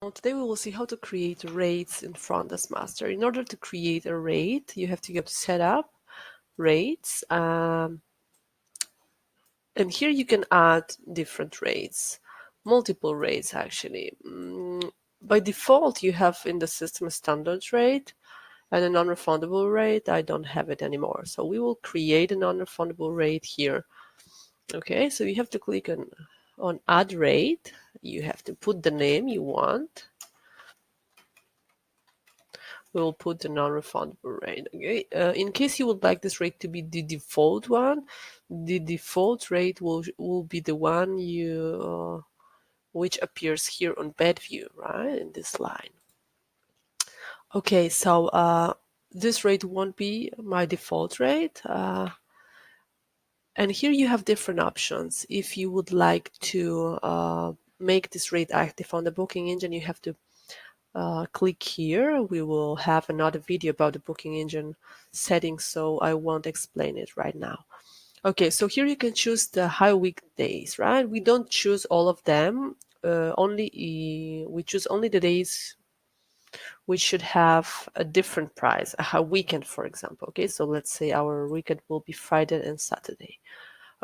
Today we will see how to create rates in FrontDesk Master. In order to create a rate, you have to go to Setup, Rates, and here you can add different rates, multiple rates actually. By default, you have in the system a standard rate and a non-refundable rate. I don't have it anymore, so we will create a non-refundable rate here. Okay, so you have to click on Add Rate. You have to put the name you want. We will put the non-refundable rate. Okay. In case you would like this rate to be the default one, the default rate will be the one you which appears here on bed view, right, in this line. Okay, so this rate won't be my default rate. And here you have different options. If you would like to make this rate active on the booking engine, you have to click here. We will have another video about the booking engine settings, so I won't explain it right now. Okay, so here you can choose the high weekdays, right? We don't choose all of them. We choose only the days which should have a different price, a weekend, for example. Okay, so let's say our weekend will be Friday and Saturday.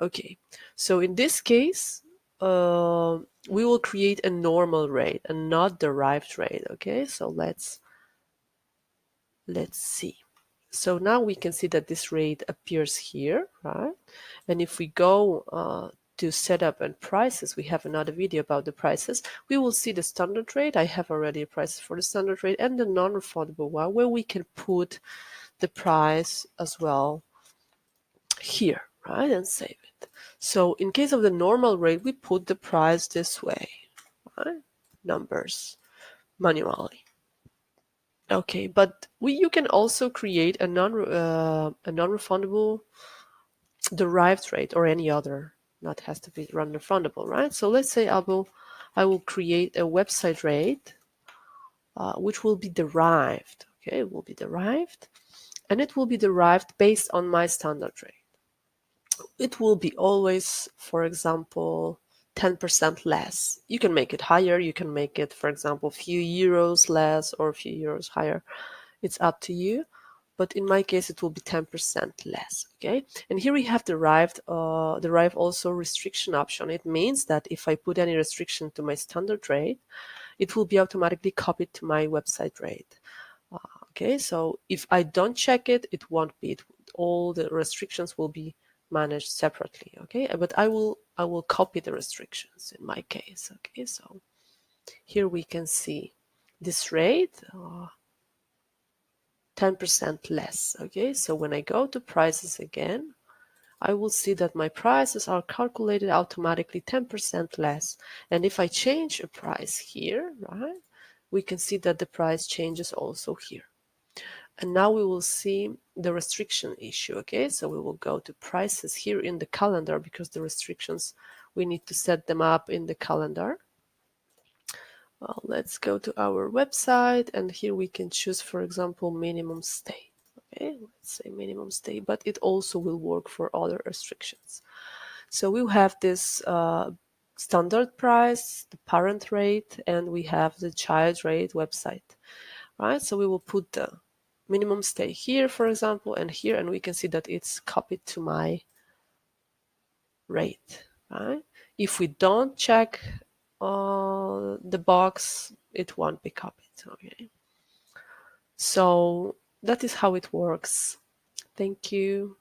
Okay, so in this case, we will create a normal rate and not derived rate. Okay, so let's see. So now we can see that this rate appears here, right? And if we go to setup and prices, we have another video about the prices. We will see the standard rate. I have already a price for the standard rate and the non-refundable one, where we can put the price as well here, right, and save it. So in case of the normal rate, we put the price this way, right? Numbers manually. Okay, but you can also create a non-refundable derived rate or any other. Not has to be non-refundable, right? So let's say I will create a website rate which will be derived. Okay, it will be derived, and it will be derived based on my standard rate. It will be always, for example, 10% less. You can make it higher. You can make it, for example, a few euros less or a few euros higher. It's up to you. But in my case, it will be 10% less. Okay. And here we have derived also restriction option. It means that if I put any restriction to my standard rate, it will be automatically copied to my website rate. Okay. So if I don't check it, it won't be. All the restrictions will be managed separately. Okay, but I will copy the restrictions in my case. Okay, so here we can see this rate 10% less. Okay, so when I go to prices again, I will see that my prices are calculated automatically 10% less. And if I change a price here, right, we can see that the price changes also here. And now we will see the restriction issue. Okay, so we will go to prices here in the calendar, because the restrictions, we need to set them up in the calendar. Well, let's go to our website, and here we can choose, for example, minimum stay. Okay, let's say minimum stay, but it also will work for other restrictions. So we'll have this standard price, the parent rate, and we have the child rate website, right? So we will put the minimum stay here, for example, and here, and we can see that it's copied to my rate, right? If we don't check the box, it won't be copied. Okay, so that is how it works. Thank you.